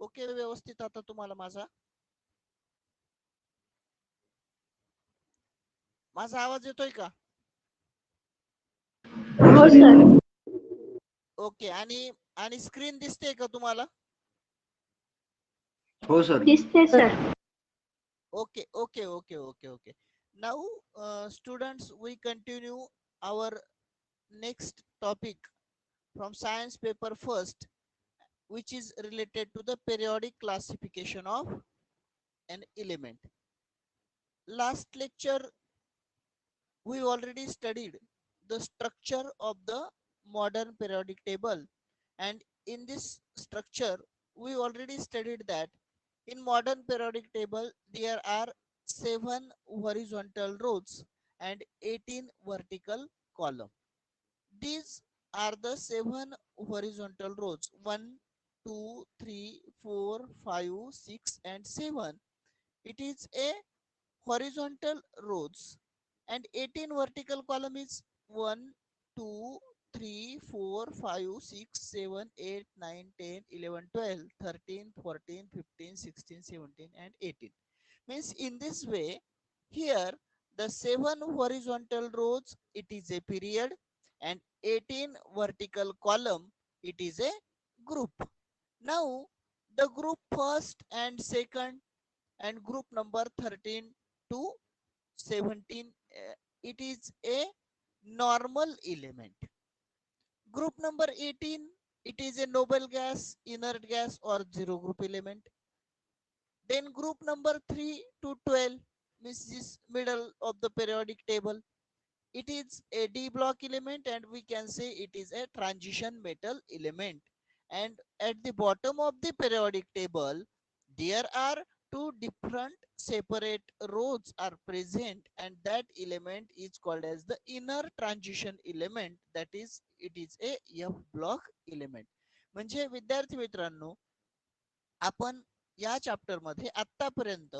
Okay व्यवस्थित आता तुम्हाला माझा आवाज येतोय का? हो सर. ओके. आणि आणि स्क्रीन दिसते का तुम्हाला? हो सर. दिसते sir. Okay, okay, okay, okay, okay. Now, students, we continue our next topic from science paper first, which is related to the periodic classification of an element. Last lecture, we already studied the structure of the modern periodic table, and in this structure, we already studied that in modern periodic table there are 7 horizontal rows and 18 vertical column. These are the 7 horizontal rows: 1, 2, 3, 4, 5, 6 and 7. It is a horizontal rows, and 18 vertical column is 1, 2, 3, 4, 5, 6, 7, 8, 9, 10, 11, 12, 13, 14, 15, 16, 17 and 18. Means in this way, here the 7 horizontal rows it is a period, and 18 vertical column it is a group. Now the group first and second and group number 13 to 17, it is a normal element. Group number 18, it is a noble gas, inert gas or zero group element. Then group number 3 to 12, this is middle of the periodic table. It is a D block element, and we can say it is a transition metal element. And at the bottom of the periodic table, there are two different separate rows are present, and that element is called as the inner transition element. That is, it is a F block element. म्हणजे विद्यार्थी मित्रांनो, आपण या chapter मध्ये आतापर्यंत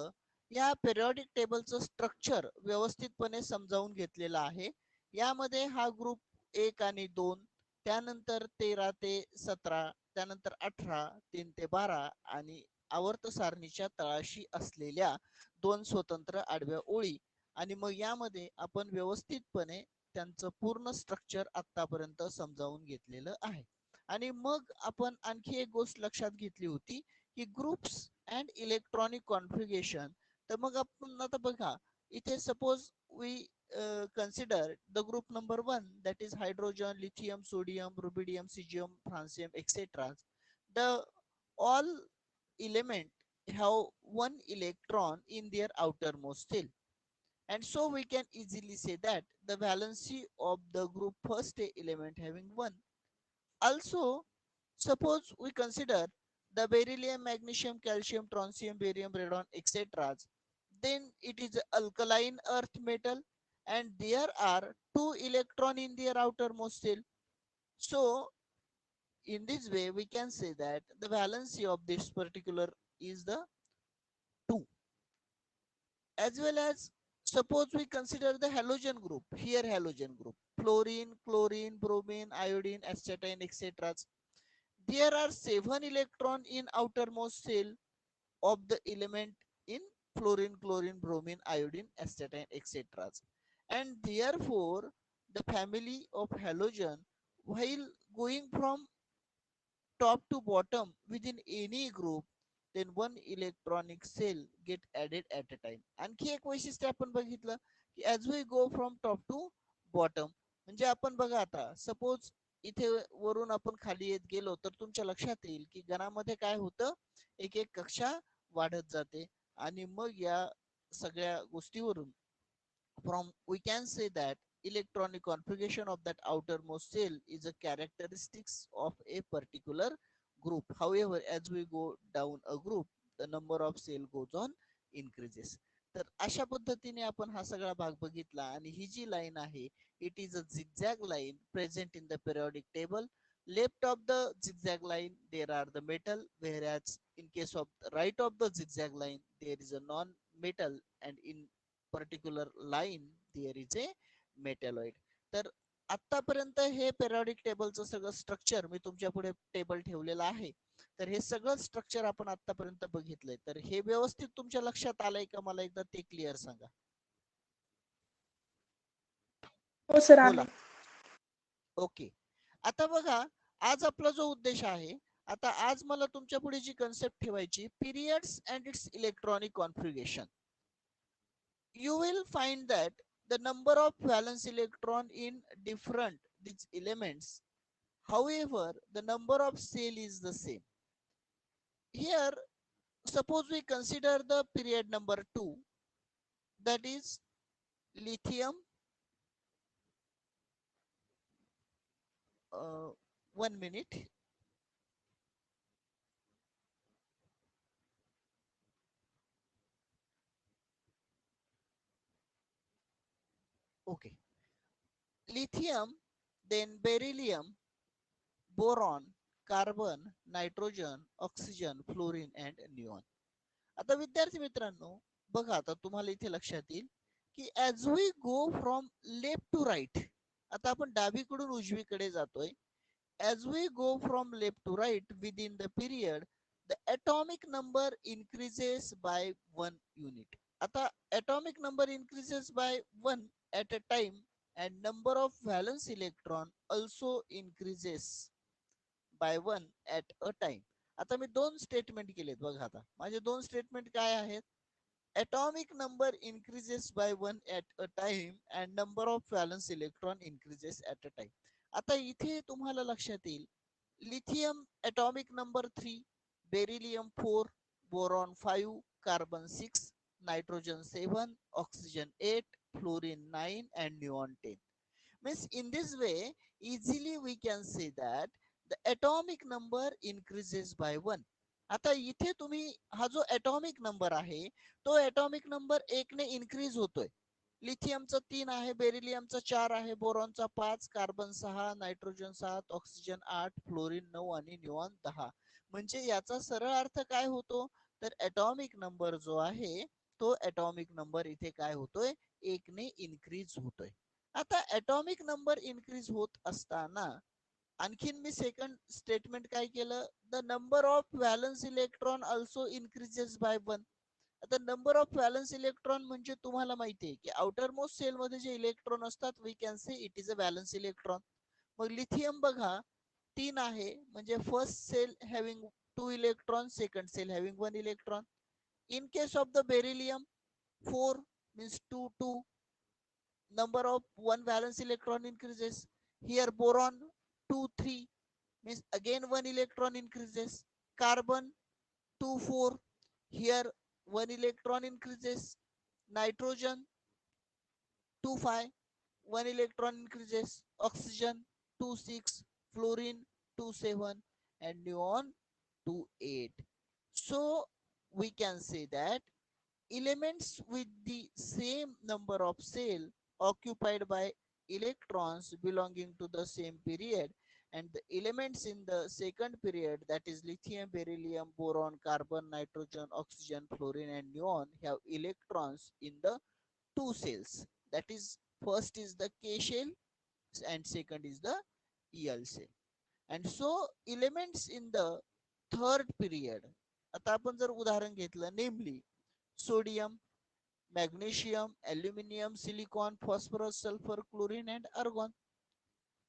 या periodic टेबलचं structure व्यवस्थितपणे समजावून घेतलेलं आहे. यामध्ये हा ग्रुप 1 आणि 2, त्यानंतर 13 ते 17, त्यानंतर 18, 3 ते 12 आणि आवर्त सारणीच्या तळाशी असलेल्या 2 स्वतंत्र आडव्या ओळी, आणि मग यामध्ये आपण व्यवस्थितपणे त्यांचं पूर्ण स्ट्रक्चर आतापर्यंत समजावून घेतलेलं आहे. आणि मग आपण आणखी एक गोष्ट लक्षात घेतली होती की ग्रुप्स अँड इलेक्ट्रॉनिक कॉन्फिगरेशन. तर मग आपण आता बघा, इथे suppose we consider the group number 1, that is hydrogen, lithium, sodium, rubidium, cesium, francium, etc. The all element have one electron in their outermost shell, and so we can easily say that the valency of the group first element having 1. Also, suppose we consider the beryllium, magnesium, calcium, strontium, barium, radon, etc. Then it is alkaline earth metal, and there are 2 electron in their outermost shell. So in this way we can say that the valency of this particular is the 2. As well as, suppose we consider the halogen group. Here halogen group: fluorine, chlorine, bromine, iodine, acetylene, etc. There are 7 electron in outermost shell of the element in fluorine, chlorine, bromine, iodine, acetylene, etc. And therefore the family of halogen, while going from top to bottom within any group, then one electronic cell get added at a time. आणखी एक वैशिष्ट्य आपण बघितलं की as we go from top to bottom, म्हणजे आपण बघा आता सपोज इथे वरून आपण खाली येत गेलो तर तुमच्या लक्षात येईल की गणामध्ये काय होतं, एक एक कक्षा वाढत जाते. आणि मग या सगळ्या गोष्टीवरून from we can say that electronic configuration of that outermost cell is a characteristics of a particular group. However, as we go down a group, the number of cell goes on increases. तर अशा पद्धतीने आपण हा सगळा भाग बघितला. आणि ही जी line आहे, it is a zigzag line present in the periodic table. Left of the zigzag line there are the metal, whereas in case of the right of the zigzag line there is a non-metal, and in particular line there is a metalloid. तर आतापर्यंत हे periodic टेबलचं सगळं structure मी तुमच्या पुढे table ठेवलेलं आहे. तर हे सगळं स्ट्रक्चर आपण आतापर्यंत बघितलंय. तर हे व्यवस्थित तुमच्या लक्षात आलंय का? मला एकदा ते क्लिअर सांगा. हो सर बोला. आले. ओके. आता बघा, आज आपला जो उद्देश आहे, आता आज मला तुमच्या पुढे जी कन्सेप्ट ठेवायची, periods and it's electronic configuration. You will find that the number of valence electron in different these elements, however, the number of cell is the same. Here, suppose we consider the period number 2, that is lithium. 1 minute. Okay. Lithium, then beryllium, boron, carbon, nitrogen, oxygen, fluorine and neon. आता विद्यार्थी मित्रांनो, बघा आता तुम्हाला इथे लक्षात येईल की as we go from left to right, आता आपण डावीकडून उजवीकडे जातोय. As we go from left to right within the period, the atomic number increases by 1 unit. आता atomic number increases by 1 at a time and number of valence electron also increases by 1 at a time. आता मी दोन statement केलेत बघा. आता माझे दोन statement काय आहेत? atomic number increases by 1 at a time and number of valence electron increases at a time. आता इथे तुम्हाला लक्षात येईल, lithium atomic number 3, beryllium 4, boron 5, carbon 6, nitrogen 7, oxygen 8, fluorine 9 and neon 10. Means in this way, easily we can say that the atomic number increases by 1. आता इथे तुम्ही हा जो atomic number आहे, तो atomic number 1 ने increase होतोय. लिथियमचा 3 आहे, बेरिलियमचा 4 आहे, बोरॉनचा 5, कार्बन 6, नायट्रोजन 7, ऑक्सिजन 8, फ्लोरीन 9 आणि न्यूऑन 10. म्हणजे याचा सरळ अर्थ काय होतो? तर atomic number जो आहे, तो atomic number इथे काय होतोय? 1 ने इन्क्रीज होतोय. आता atomic number इन्क्रीज होत असताना आणखीन मी सेकंड स्टेटमेंट काय केलं? The number of valence electron also increases by 1. आता नंबर ऑफ व्हॅलन्स इलेक्ट्रॉन म्हणजे तुम्हाला माहिती आहे की आउटर मोस्ट सेल मध्ये जे इलेक्ट्रॉन असतात, we can say it is a valence electron. मग लिथियम बघा 3 आहे, म्हणजे first shell having 2 electron, second shell having 1 electron. In case of the beryllium 4 means 2 2, number of one valence electron increases. Here boron 2 3 means again one electron increases. Carbon 2 4, here one electron increases. Nitrogen 2 5, one electron increases. Oxygen 2 6, fluorine 2 7 and neon 2 8. So we can say that elements with the same number of cell occupied by electrons belonging to the same period, and the elements in the second period, that is lithium, beryllium, boron, carbon, nitrogen, oxygen, fluorine and neon, have electrons in the two cells. That is, first is the K shell and second is the EL cell. And so elements in the third period, आता आपण जर उदाहरण घेतलं, नेमली sodium, magnesium, aluminium, silicon, phosphorus, sulphur, chlorine and argon,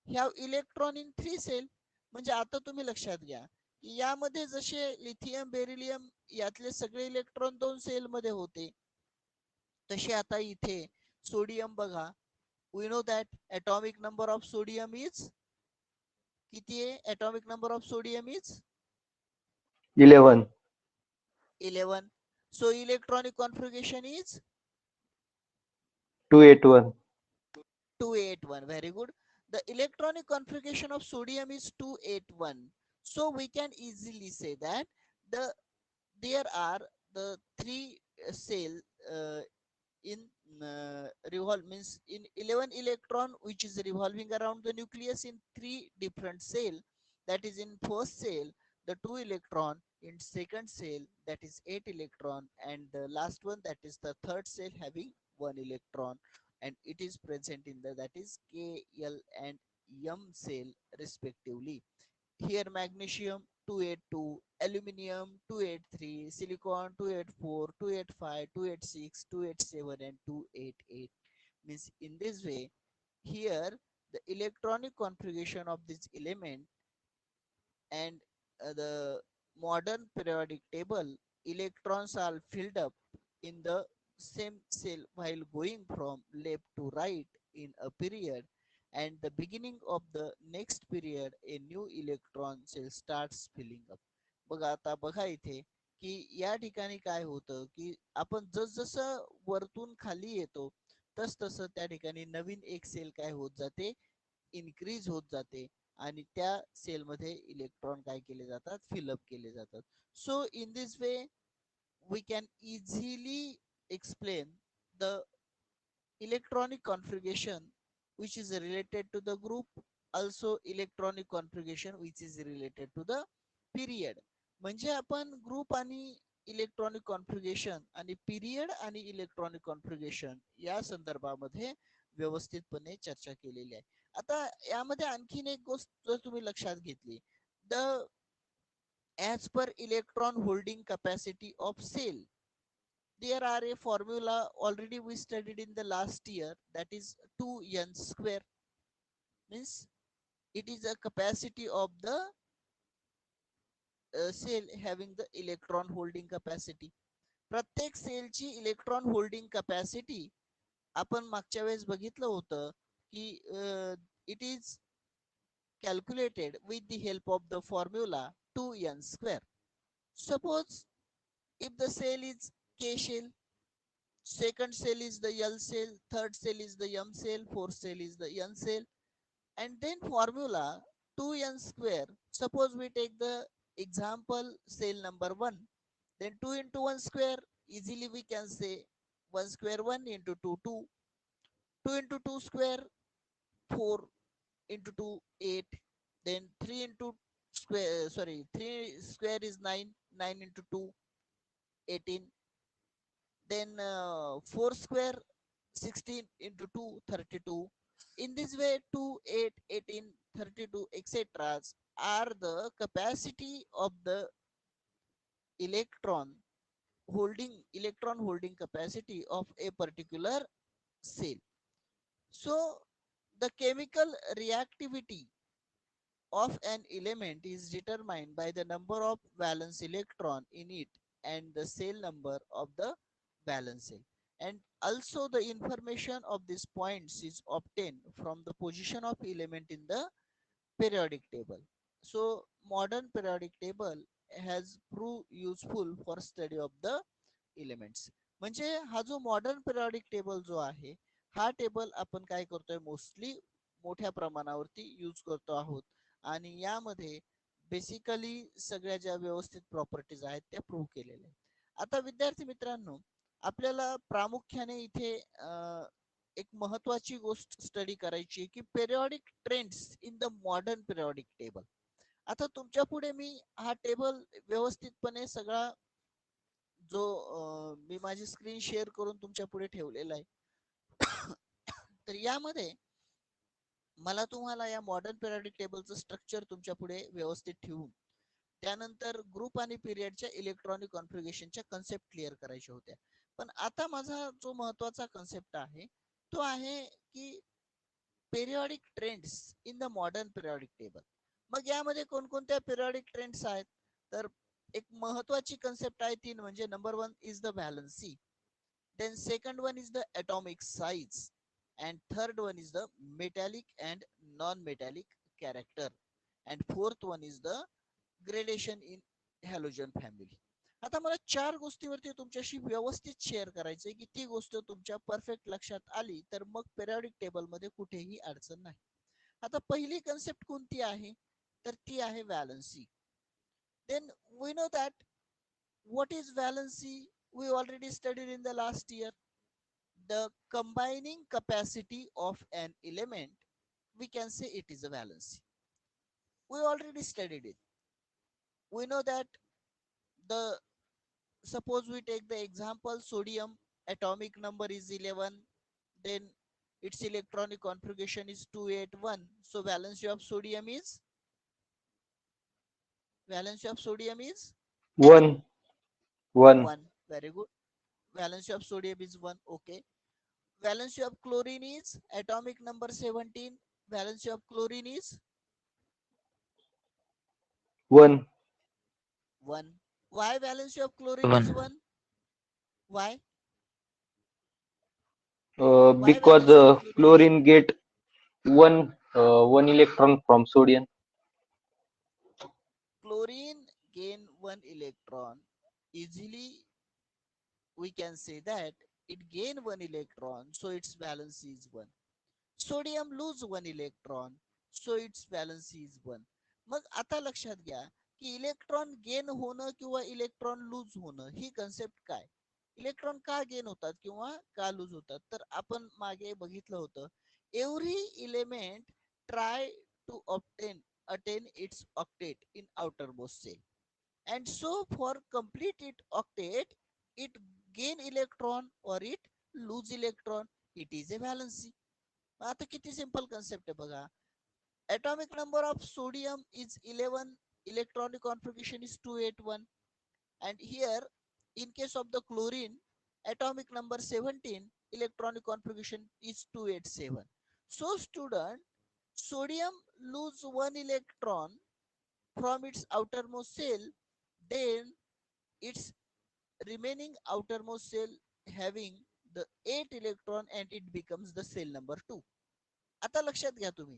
ह्या electron in 3 sale. म्हणजे आता तुम्ही लक्षात घ्या की यामध्ये जसे लिथियम, बेरिलियम यातले सगळे इलेक्ट्रॉन 2 सेल मध्ये होते, तसे आता इथे सोडियम बघा, we know that atomic number of sodium is किती आहे? atomic number of sodium is 11. 11. So electronic configuration is 281. 281. Very good. The electronic configuration of sodium is 281. So we can easily say that the there are the three cell uh, in revolve, means in 11 electron which is revolving around the nucleus in three different cell. That is, in first cell the 2 electron, in second cell that is 8 electron, and the last one, that is the third cell, having 1 electron, and it is present in the, that is K, L and M cell respectively. Here magnesium 282, aluminum 283, silicon 284, 285, 286, 287, and 288. Means in this way, here the electronic configuration of this element and the modern periodic table, electrons are filled up in the same cell while going from left to right in a period, and the beginning of the next period a new electron cell starts filling up. बघा आता बघा इथे की या ठिकाणी काय होतं की आपण जसजसं वरतून खाली येतो तस तसं त्या ठिकाणी नवीन एक सेल काय होत जाते, इन्क्रीज होत जाते आणि त्या सेल मध्ये इलेक्ट्रॉन काय केले जातात, फिलअप केले जातात. So in this way we can easily explain the electronic configuration which is related to the group, also electronic configuration which is related to the period. म्हणजे आपण ग्रुप आणि इलेक्ट्रॉनिक कॉन्फिगरेशन आणि period आणि electronic configuration या संदर्भामध्ये व्यवस्थितपणे चर्चा केलेली आहे. आता यामध्ये आणखीन एक गोष्ट जर तुम्ही लक्षात घेतली, the as per electron holding capacity of cell, there are a formula already we studied in the last year, that is 2n square. Means it is a capacity of the cell having the electron holding capacity. प्रत्येक सेलची electron holding capacity आपण मागच्या वेळेस बघितलं होतं की it is calculated with the help of the formula 2n square. Suppose if the cell is K cell, second cell is the L cell, third cell is the M cell, fourth cell is the N cell, and then formula 2n square. Suppose we take the example cell number 1, then 2 into 1 square, easily we can say 1 square 1 into 2 2, 2 into 2 square 4 into 2 8, then 3 into square, sorry, 3 square is 9, 9 into 2 18, then 4 square 16 into 2 32. In this way 2 8 18 32 etc are the capacity of the electron holding capacity of a particular cell. So the chemical reactivity of an element is determined by the number of valence electron in it and the cell number of the valence cell, and also the information of these points is obtained from the position of element in the periodic table. So modern periodic table has proved useful for study of the elements. म्हणजे हा जो modern periodic table जो आहे, हा table आपण काय करतोय, mostly मोठ्या प्रमाणावरती यूज करतो आहोत आणि यामध्ये बेसिकली सगळ्या ज्या व्यवस्थित प्रॉपर्टीज आहेत त्या प्रूव्ह केलेल्या आहेत. आता विद्यार्थी मित्रांनो, आपल्याला प्रामुख्याने इथे एक महत्वाची गोष्ट स्टडी करायची की periodic trends in the modern periodic table. आता तुमच्या पुढे मी हा टेबल व्यवस्थितपणे सगळा जो मी माझी स्क्रीन शेअर करून तुमच्या पुढे ठेवलेला आहे. तर यामध्ये मला तुम्हाला या मॉडर्न पिरियडिक टेबलचं स्ट्रक्चर तुमच्या पुढे व्यवस्थित ठेवून त्यानंतर ग्रुप आणि पिरियडच्या इलेक्ट्रॉनिक कॉन्फिगरेशनच्या कन्सेप्ट क्लिअर करायच्या होत्या. पण आता माझा जो महत्वाचा कन्सेप्ट आहे तो आहे की periodic trends in the modern periodic table. मग यामध्ये कोणकोणत्या पिरियॉडिक ट्रेंड्स आहेत, तर एक महत्वाची कन्सेप्ट आहे तीन, म्हणजे number 1 is the valency, then second one is the atomic size, and third one is the metallic and non-metallic character, and fourth one is the gradation in halogen family. आता मला चार गोष्टीवरती तुमच्याशी व्यवस्थित शेअर करायचंय की ती गोष्ट तुमच्या परफेक्ट लक्षात आली तर मग पिरियडिक टेबल मध्ये कुठेही अडचण नाही. आता पहिली कन्सेप्ट कोणती आहे, तर ती आहे valency. Then we know that what is valency, we already studied in the last year. The combining capacity of an element, we can say it is a valency. We already studied it. We know that the suppose we take the example sodium, atomic number is 11, then its electronic configuration is 281. So valency of sodium is Valency of sodium is 1. 1. 1. Very good. Valency of sodium is 1. Okay. Valency of chlorine is atomic number 17. Valency of chlorine is 1. 1. Why valency of chlorine is 1. 1? Why? Why Because valency of chlorine is chlorine get one electron from sodium. chlorine gain 1 electron? Easily we can say that it gain 1 electron, so its valency is 1. Sodium lose 1 electron, so its valency is 1. मग आता लक्षात घ्या की electron gain होणं किंवा electron lose होणं ही concept काय. Electron का गेन होतात किंवा का लूज होतात, तर आपण मागे बघितलं होतं. Every element try to obtain attain its octet in outermost cell, and so for complete it octet it gain electron or it lose electron, it is a valency. आता किती सिंपल कन्सेप्ट आहे बघा. atomic number of sodium is 11, electronic configuration is 281, and here in case of the chlorine atomic number 17, electronic configuration is 287. So student, sodium lose 1 electron from its outermost shell, then its remaining outermost shell having the 8 electron and it becomes the cell number 2. आता लक्षात घ्या तुम्ही,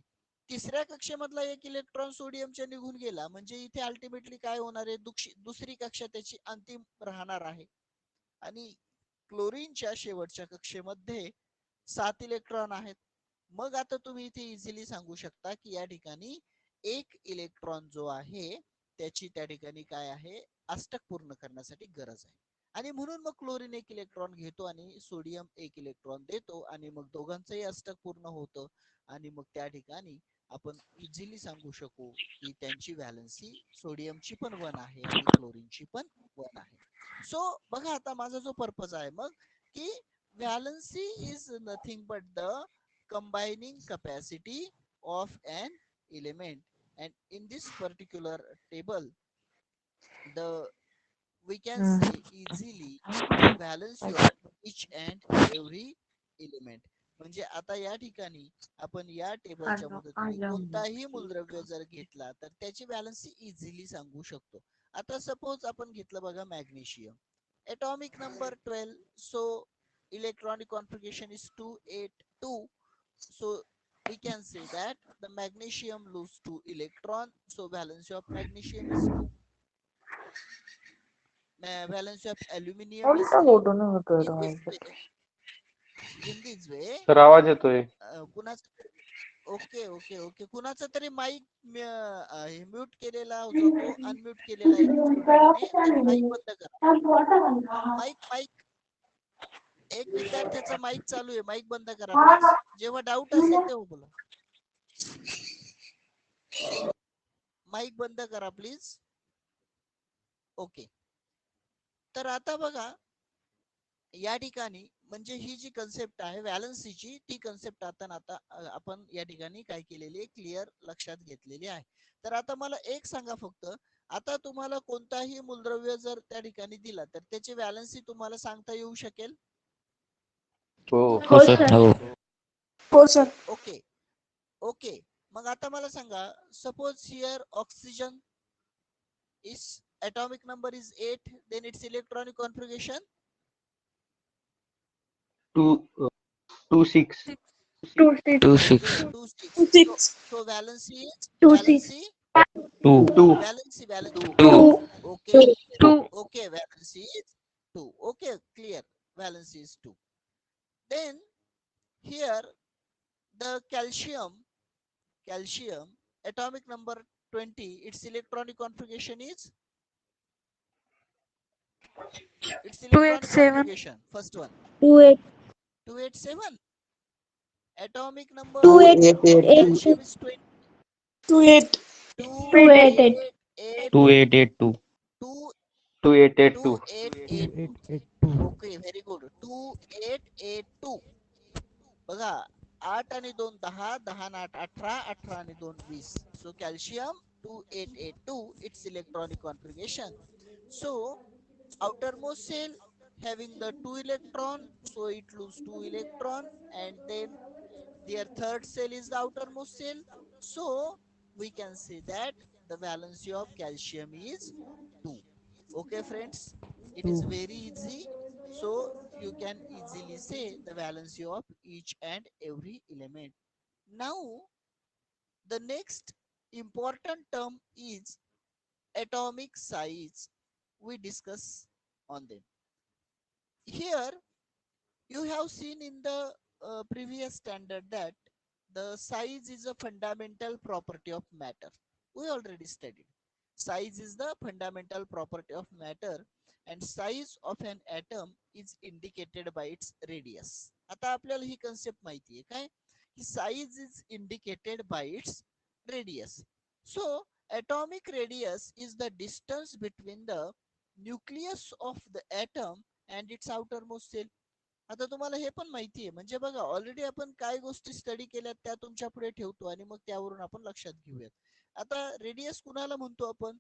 तिसऱ्या कक्षेमधला 1 electron सोडियमच्या निघून गेला म्हणजे इथे ultimately काय होणार आहे, दुसरी कक्षा त्याची अंतिम राहणार आहे. आणि क्लोरीनच्या शेवटच्या कक्षेमध्ये 7 इलेक्ट्रॉन आहेत. मग आता तुम्ही इथे इझिली सांगू शकता की या ठिकाणी 1 इलेक्ट्रॉन जो आहे त्याची त्या ठिकाणी काय आहे, अष्टक पूर्ण करण्यासाठी गरज आहे. आणि म्हणून मग क्लोरीन 1 इलेक्ट्रॉन घेतो आणि सोडियम 1 इलेक्ट्रॉन देतो आणि मग दोघांचंही अष्टक पूर्ण होतं. आणि मग त्या ठिकाणी आपण इझिली सांगू शकू की त्यांची व्हॅलन्सी सोडियमची पण 1 आहे आणि क्लोरीनची पण 1 आहे. सो बघा आता माझा जो पर्पज आहे मग की valency is nothing but the combining capacity of an element, and in this particular table the we can say easily the valency of each and every element. म्हणजे आता या ठिकाणी आपण या टेबलच्या मदतीने कोणताही मूलद्रव्य जर घेतला तर त्याची व्हॅलन्सी इझिली सांगू शकतो. आता सपोज आपण घेतलं बघा magnesium, atomic number 12, so electronic configuration is 282, so we can say that the magnesium lose 2 electron, so valence of magnesium is 2. Valence of aluminium is 3. In this way, in this way, sir आवाज येतोय. कुणाचं okay okay okay कुणाचा तरी mic mute केलेला होता, तो unmute केलेला आहे स्टुडंटने, तर माईक बंद करा. माईक माईक एक विद्यार्थ्याचा माईक चालू आहे, माईक बंद करा प्लीज. जेव्हा डाऊट असेल तेव्हा बोला. माईक बंद करा प्लीज. ओके, तर आता बघा या ठिकाणी म्हणजे ही जी कन्सेप्ट आहे व्हॅलन्सीची, ती कन्सेप्ट आता आपण या ठिकाणी काय केलेली आहे, क्लिअर लक्षात घेतलेली आहे. तर आता मला एक सांगा फक्त, आता तुम्हाला कोणताही मूलद्रव्य जर त्या ठिकाणी दिला तर त्याची व्हॅलन्सी तुम्हाला सांगता येऊ शकेल? हो सर. हो. हो सर. ओके ओके, मग आता मला सांगा, suppose here oxygen is atomic number is 8, then its electronic configuration 26. 26. 26. So valency is 2. valency 2. okay okay, valency is 2. Okay, clear, valency is 2. Then here the calcium atomic number 20, its electronic configuration is its electronic 287. configuration, first one 28. 287. Atomic number 288. of calcium is 20. 28. 2882. 2882. 2882. 2882. Okay, very good. 2882. बघा 8 आणि 2 10, 10 आणि 8 18, 18 आणि 2 20. So calcium 2882 its electronic configuration. So outermost cell having the 2 electron, so it lose 2 electron, and then their third cell is the outermost cell. So we can say that the valency of calcium is 2. Okay, friends, it is 2. very easy. So you can easily say the valency of each and every element. Now, the next important term is atomic size. We discuss on them. Here, you have seen in the previous standard that the size is a fundamental property of matter. We already studied. Size is the fundamental property of matter, and size of an atom is indicated by its radius. आता आपल्याला ही concept माहिती आहे काय की size is indicated by its radius. So atomic radius is the distance between the nucleus of the atom and its outermost cell. आता तुम्हाला हे पण माहिती आहे म्हणजे बघा ऑलरेडी आपण काय गोष्टी स्टडी केल्यात त्या तुमच्या पुढे ठेवतो आणि मग त्यावरून आपण लक्षात घेऊयात. आता रेडियस कुणाला म्हणतो आपण?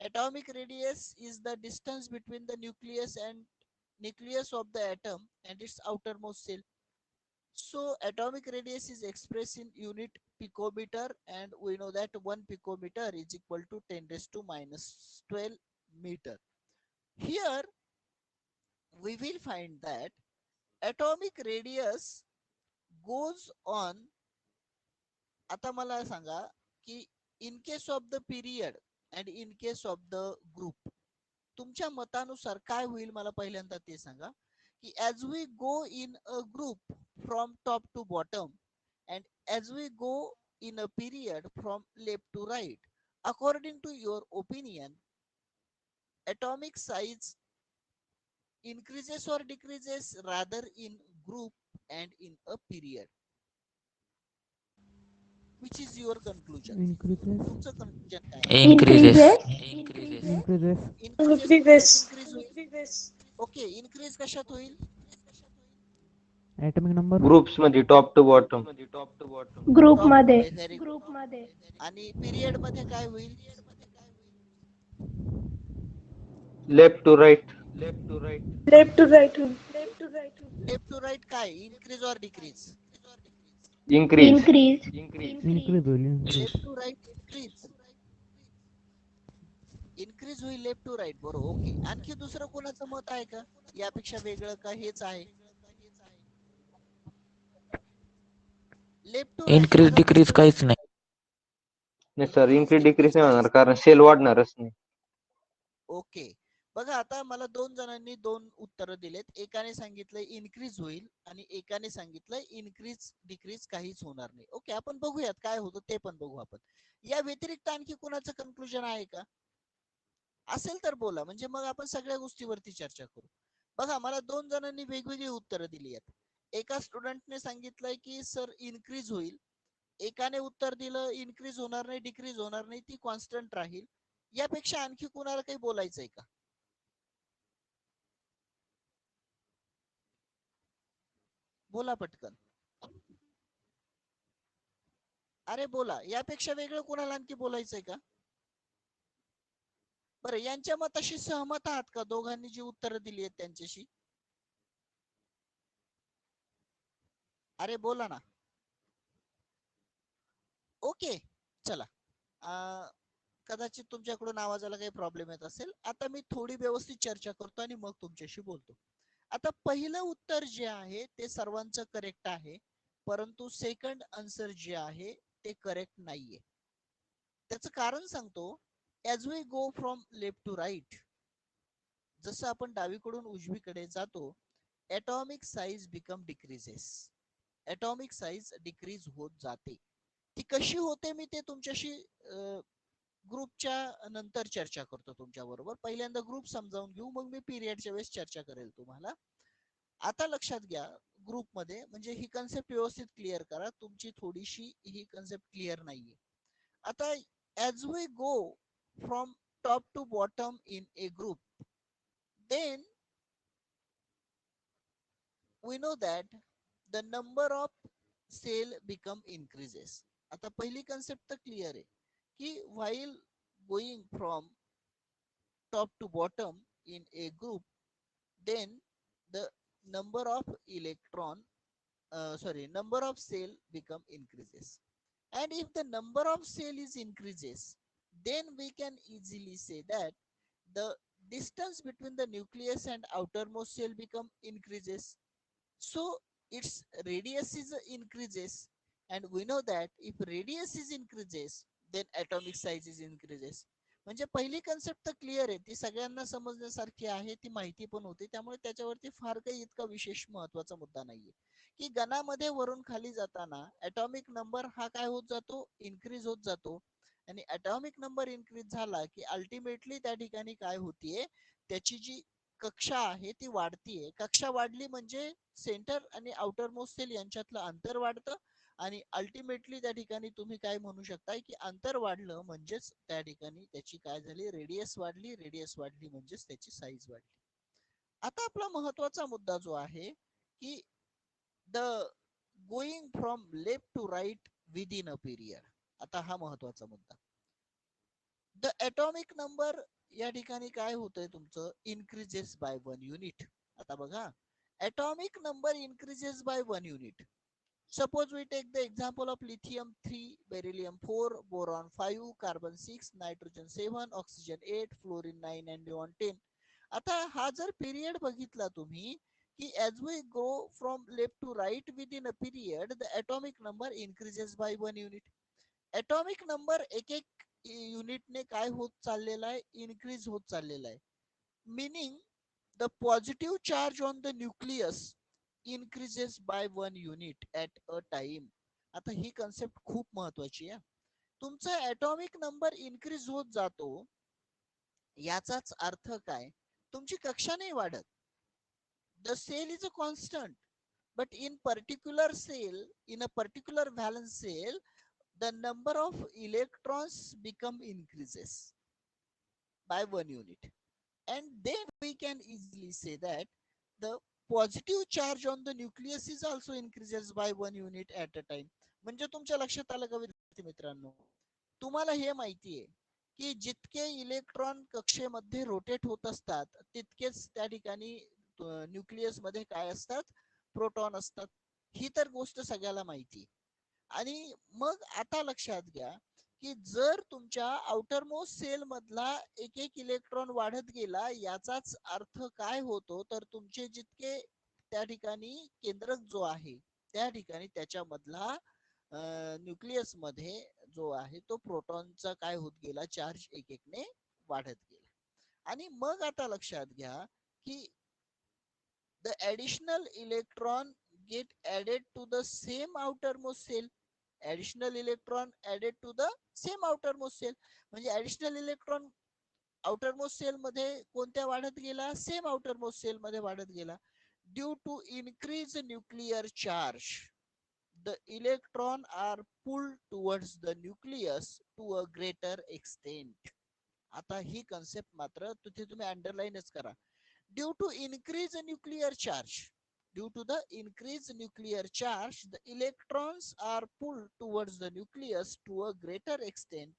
atomic radius is the distance between the nucleus of the atom and its outermost cell. So atomic radius is expressed in unit picometer, and we know that 1 picometer is equal to 10 raised to minus 12 meter. Here we will find that atomic radius goes on. आता मला सांगा की in case of the period and in case of the group तुमच्या मतानुसार काय होईल मला पहिल्यांदा ते सांगा की as we go in a group from top to bottom and as we go in a period from left to right according to your opinion atomic size increases or decreases rather in group and in a period? Which is your conclusion? Increases. तुमचं conclusion काय आहे? Increases. Increases. Increases Increases. increase होईल. Okay, increase कशात होईल? Atomic number. Groups मध्ये top to bottom. Group Top मध्ये. मध्ये very good. आणि पिरियड मध्ये काय होईल? Left to right. Left to right. Left to right काय? इनक्रीज और डिक्रीज? इन्क्रीज. Increase होईल. Left to right increase. Increase होईल लेफ्ट टू राईट, बरोबर. ओके, आणखी दुसरं कोणाचं मत आहे का यापेक्षा वेगळं का हेच आहे? लेफ्ट टू राईट Increase, बघा decrease मिस्टर. काहीच नाही. नाही सर, इन्क्रीज डिक्रीज डिक्रीज नाही होणार काहीच कारण सेल वाढणारच नाही. ओके, बघा आता मला दोन जणांनी दोन उत्तर दिलेत. एकाने सांगितलंय इनक्रीज होईल आणि एकाने सांगितलंय इनक्रीज डिक्रीज काहीच होणार नाही. ओके, आपण बघूयात काय होतं ते पण बघू आपण. या व्यतिरिक्त आणखी कोणाचं कन्क्लुजन आहे का? असेल तर बोला, म्हणजे मग आपण सगळ्या गोष्टीवरती चर्चा करू. बघा मला दोन जणांनी वेगवेगळी उत्तरं दिली आहेत. एका स्टुडंटने सांगितलंय की सर इनक्रीज होईल, एकाने उत्तर दिलं इनक्रीज होणार नाही, डिक्रीज होणार नाही, ती कॉन्स्टंट राहील. यापेक्षा आणखी कोणाला काही बोलायचंय का? बोला पटकन. अरे बोला, यापेक्षा वेगळं कोणाला आणखी बोलायचंय का? बरं, यांच्या मताशी सहमत आहात का दोघांनी जी उत्तरं दिली आहेत त्यांच्याशी? अरे बोला ना. ओके, चला. कदाचित तुमच्याकडून आवाजाला काही प्रॉब्लेम येत असेल. आता मी थोडी व्यवस्थित चर्चा करतो आणि मग तुमच्याशी बोलतो. आता पहिलं उत्तर जे आहे ते सर्वांचं करेक्ट आहे, परंतु सेकंड आन्सर जे आहे ते करेक्ट नाहीये. त्याचं कारण सांगतो. As we go from left to right, जसं आपण डावीकडून उजवीकडे जातो, atomic size become decreases. Atomic size decrease होत जाते. ती कशी होते मी ते तुमच्याशी ग्रुपच्या नंतर चर्चा करतो तुमच्या बरोबर. पहिल्यांदा ग्रुप समजावून घेऊ, मग मी पिरियडच्या वेळेस चर्चा करेल तुम्हाला. आता लक्षात घ्या, ग्रुप मध्ये म्हणजे ही कन्सेप्ट व्यवस्थित क्लिअर करा, तुमची थोडीशी ही कन्सेप्ट क्लिअर नाहीये. आता as we go from top to bottom in a group, then we know that the number of cell become increases. आता पहिली कन्सेप्ट तर क्लिअर आहे की while going from top to bottom in a group, then the number of electron number of cell become increases. And if the number of cell is increases, then we can easily say that the distance between the nucleus and outermost cell become increases. So its radius is increases, and we know that if radius is increases, then atomic size is increases. म्हणजे पहिली concept तर clear आहे, ती सगळ्यांना समजण्यासारखी आहे, ती माहिती पण होती, त्यामुळे त्याच्यावरती फार काही इतका विशेष महत्वाचा मुद्दा नाहीये. की गणामध्ये वरून खाली जाताना ॲटॉमिक नंबर हा काय होत जातो, इन्क्रीज होत जातो. आणि ॲटॉमिक नंबर इन्क्रीज झाला की अल्टिमेटली त्या ठिकाणी काय होतीये, त्याची जी कक्षा आहे ती वाढतीये. कक्षा वाढली म्हणजे सेंटर आणि आउटर मोस्ट सेल यांच्यातलं अंतर वाढतं, आणि अल्टिमेटली त्या ठिकाणी तुम्ही काय म्हणू शकताय की अंतर वाढलं म्हणजेच त्या ठिकाणी त्याची काय झाली, रेडियस वाढली, रेडियस वाढली म्हणजेच त्याची साईज वाढली. आता आपला महत्वाचा मुद्दा जो आहे की the going from left to right within a period. आता हा महत्वाचा मुद्दा. द ॲटॉमिक नंबर या ठिकाणी काय होतंय तुमचं, इन्क्रीजेस बाय 1 युनिट. आता बघा, atomic number increases by 1 unit. Suppose we take the example of lithium 3, beryllium 4, boron 5, carbon 6, nitrogen 7, oxygen 8, fluorine 9 and neon 10. आता हा जर पिरियड बघितला तुम्ही की as we go from left to right within a period, the atomic number increases by 1 unit. atomic number एक एक युनिटने काय होत चाललेला आहे, इन्क्रीज होत चाललेला आहे. Meaning the positive charge on the nucleus increases by 1 unit at a time. आता ही कन्सेप्ट खूप महत्वाची आहे. तुमचा ॲटॉमिक नंबर इन्क्रीज होत जातो, याचाच अर्थ काय, तुमची कक्षा नाही वाढत. The shell is a constant, but in particular cell, in a particular valence cell, the number of electrons become increases by 1 unit. And then we can easily say that the positive charge on the nucleus is also increases by 1 unit at a time. म्हणजे तुमच्या लक्षात आलं का विद्यार्थी मित्रांनो, तुम्हाला हे माहितीये की जितके इलेक्ट्रॉन कक्षेमध्ये रोटेट होत असतात, तितकेच त्या ठिकाणी न्यूक्लियस मध्ये काय असतात, प्रोटॉन असतात. ही तर गोष्ट सगळ्याला माहिती. आणि मग आता लक्षात घ्या की जर तुमच्या आउटर मोस्ट सेल मधला एक एक इलेक्ट्रॉन वाढत गेला, याचाच अर्थ काय होतो, तर तुमचे जितके त्या ठिकाणी केंद्रक जो आहे त्या ठिकाणी त्याच्यामधला न्यूक्लियस मध्ये जो आहे तो प्रोटॉनचा काय होत गेला, चार्ज एक एकने वाढत गेला. आणि मग आता लक्षात घ्या की the additional electron get added to the same outermost cell. Additional electron added to the same outermost cell. म्हणजे additional electron outermost cell मध्ये कोणत्या वाढत गेला, सेम outermost cell मध्ये वाढत गेला. Due to increase nuclear charge, the electron are pulled towards the nucleus to a greater extent. आता ही concept मात्र तिथे तुम्ही अंडरलाईनच करा. Due to increase nuclear charge, due to the increased nuclear charge, the electrons are pulled towards the nucleus to a greater extent,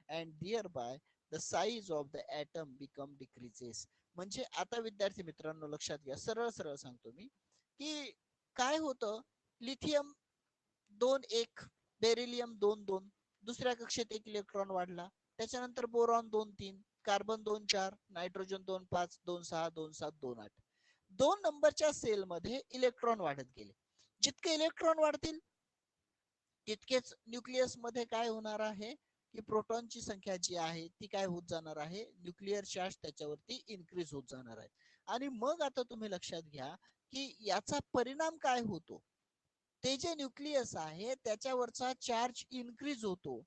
and thereby the size of the atom become decreases. म्हणजे आता विद्यार्थी मित्रांनो लक्षात घ्या, सरळ सरळ सांगतो मी की काय होतं, लिथियम 2 1, बेरिलियम 2 2, दुसऱ्या कक्षेत एक इलेक्ट्रॉन वाढला, त्याच्यानंतर बोरॉन 2 3, कार्बन 2 4, नायट्रोजन 2 5, 2 6, 2 7, 2 8. 2 नंबरच्या सेल मध्ये इलेक्ट्रॉन वाढत गेले. जितके इलेक्ट्रॉन वाढतील तितकेच न्यूक्लियस मध्ये काय होणार आहे की प्रोटॉनची संख्या जी आहे ती काय होत जाणार आहे, न्यूक्लिअर चार्ज त्याच्यावरती इन्क्रीज होत जाणार आहे. आणि मग आता तुम्ही लक्षात घ्या की याचा परिणाम काय होतो, ते जे न्यूक्लियस आहे त्याच्यावरचा चार्ज इन्क्रीज होतो.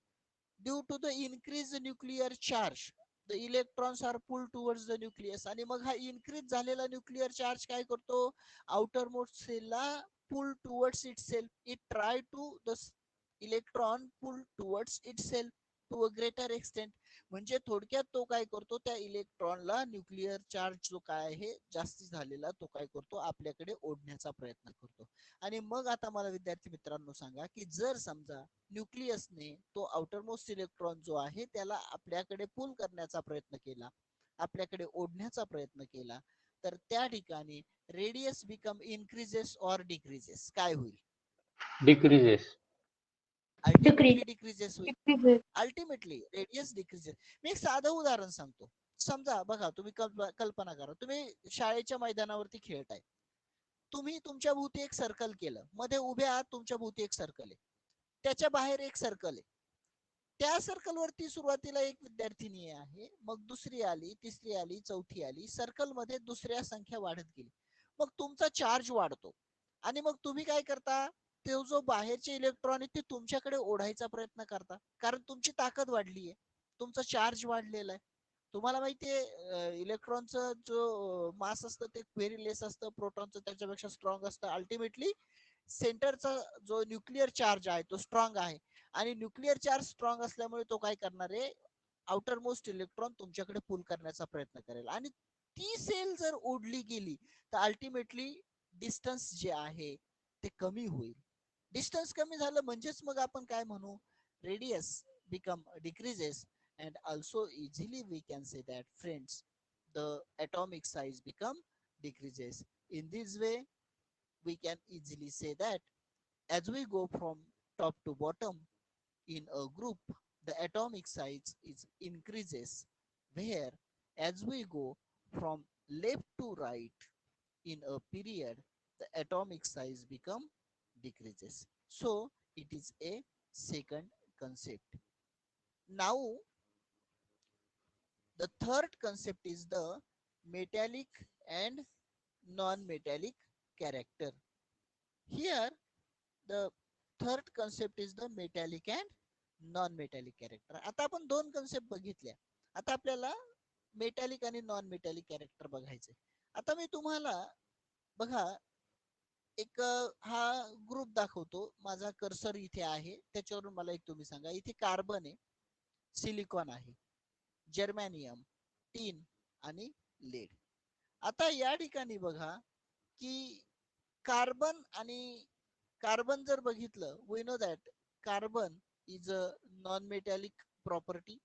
Due to the increase nuclear charge, the electrons are pull towards the nucleus. आणि मग हा इन्क्रीज झालेला न्यूक्लिअर चार्ज काय करतो, आउटर मोस्ट सेलला pull towards itself. It try to the electron pull towards itself. To a greater extent. म्हणजे थोडक्यात तो काय करतो, त्या इलेक्ट्रॉनला न्यूक्लिअर चार्ज जो काय आहे जास्ती झालेला तो काय करतो आपल्याकडे ओढण्याचा प्रयत्न करतो. आणि मग आता मला विद्यार्थी मित्रांनो सांगा की जर समजा न्यूक्लियसने तो आउटर मोस्ट इलेक्ट्रॉन जो आहे त्याला आपल्याकडे पुल करण्याचा प्रयत्न केला, आपल्याकडे ओढण्याचा प्रयत्न केला, तर त्या ठिकाणी radius become increases or decreases, काय होईल? डिक्रीजेस. अल्टिमेटली डिक्रीजेस होईल. Ultimately radius decreases. मी एक साधं उदाहरण सांगतो. समजा बघा, तुम्ही कल्पना करा, तुम्ही शाळेच्या मैदानावरती खेळताय, तुम्ही तुमच्या भोवती एक सर्कल केलं, मध्ये उभे आहात, तुमच्या भोवती एक सर्कल आहे, त्याच्या बाहेर एक सर्कल आहे, त्या सर्कल वरती सुरुवातीला एक विद्यार्थिनी आहे, मग दुसरी आली, तिसरी आली, चौथी आली, सर्कल मध्ये दुसऱ्या संख्या वाढत गेली, मग तुमचा चार्ज वाढतो आणि मग तुम्ही काय करता, तो जो बाहेरचे इलेक्ट्रॉन आहे ते तुमच्याकडे ओढायचा प्रयत्न करता, कारण तुमची ताकद वाढली आहे, तुमचा चार्ज वाढलेला आहे. तुम्हाला माहितीये इलेक्ट्रॉनचं जो मास असतं ते व्हेरी लेस असतं, प्रोटॉनचं त्याच्यापेक्षा स्ट्रॉंग असतं. अल्टिमेटली सेंटरचा जो न्यूक्लिअर चार्ज आहे तो स्ट्रॉंग आहे आणि न्यूक्लिअर चार्ज स्ट्रॉंग असल्यामुळे तो काय करणार आहे, आउटर मोस्ट इलेक्ट्रॉन तुमच्याकडे पुल करण्याचा प्रयत्न करेल आणि ती सेल जर ओढली गेली तर अल्टिमेटली डिस्टन्स जे आहे ते कमी होईल. डिस्टन्स कमी झालं म्हणजेच मग आपण काय म्हणू, radius become decreases. And also easily we can say that friends, the atomic size become decreases. In this way we can easily say that as we go from top to bottom in a group, the atomic size is increases, where as we go from left to right in a period, the atomic size become decreases. So it is a second concept. Now the third concept is the metallic and non-metallic character. Here, the third concept is the metallic and non-metallic character. आता आपण दोन concept बघितल्या, आता आपल्याला metallic आणि non metallic character बघायचे. आता मी तुम्हाला बघा एक हा ग्रुप दाखवतो, माझा कर्सर इथे आहे, त्याच्यावरून मला एक तुम्ही सांगा, इथे कार्बन आहे, सिलिकॉन आहे, जर्मॅनियम, टीन आणि लेड. आता या ठिकाणी बघा की कार्बन आणि कार्बन जर बघितलं, we know that carbon is a non metallic property.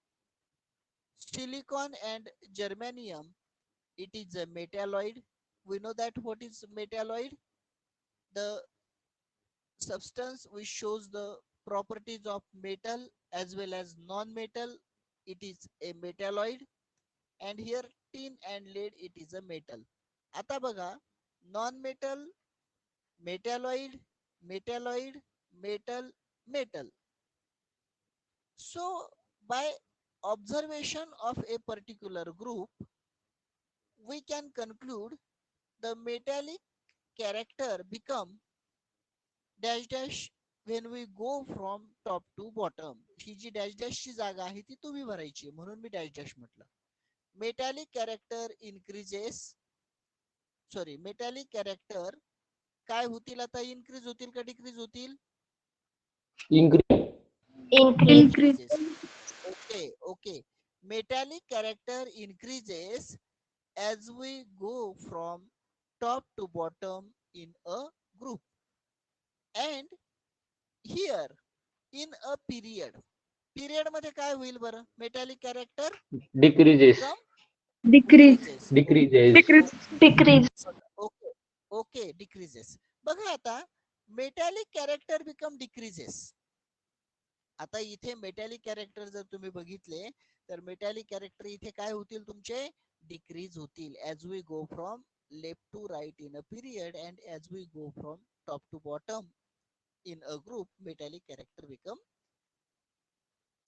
Silicon and germanium, it is a metalloid. We know that what is metalloid, the substance which shows the properties of metal as well as non-metal, it is a metalloid. And here tin and lead, it is a metal. आता बघा, non metal, metalloid, metalloid, metal, metal. So by observation of a particular group we can conclude the metallic character become dash dash when we go from top to bottom. ही जी dash डॅशची जागा आहे ती तुम्ही भरायची, म्हणून मी डॅश डॅश म्हटलं. Metallic character increases, sorry metallic character काय होतील आता, इन्क्रीज होतील का डिक्रीज होतील? Increase. Okay okay. Metallic character increases as we go from top to bottom in a group. And here in a period, period मध्ये काय होईल बरं, metallic character Decreases. Decrease. Okay okay decreases. बघा आता metallic character become decreases. आता इथे metallic character जर तुम्ही बघितले तर मेटॅलिक कॅरेक्टर इथे काय होतील तुमचे, डिक्रीज होतील as we go from left to right in a period and as we go from top to bottom in a group, metallic character become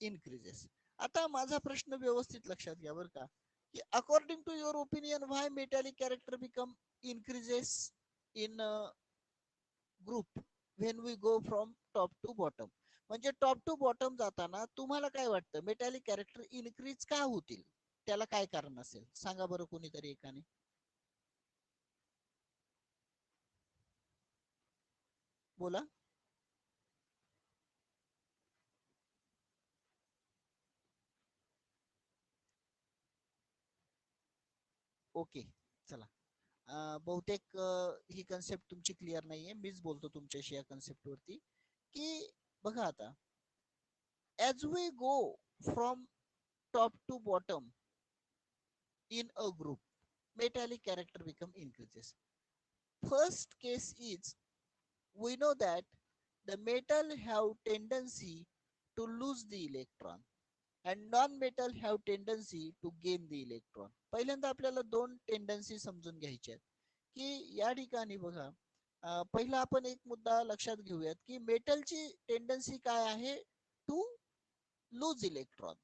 increases. आता माझा प्रश्न व्यवस्थित लक्षात घ्या बरं का, की according to your opinion why metallic character become increases in a group when we go from top to bottom. म्हणजे टॉप टू बॉटम जाताना तुम्हाला काय वाटतं, मेटॅलिक कॅरेक्टर इन्क्रीज का होतील, त्याला काय कारण असेल सांगा बरं कोणीतरी एकाने. बोला. ओके, चला. बहुतेक ही कन्सेप्ट तुमची क्लिअर नाहीये, मीच बोलतो तुमच्याशी या कन्सेप्ट वरती. की बघा आता, as we go from top to bottom in a group, metallic character become increases. First case is, we know that the metal have tendency to lose the electron and non-metal have tendency to gain the electron. पहिल्यांदा आपल्याला दोन tendency समजून घ्यायच्या आहेत की या ठिकाणी बघा, पहिला आपण एक मुद्दा लक्षात घेऊयात की मेटलची टेंडन्सी काय आहे, to lose electron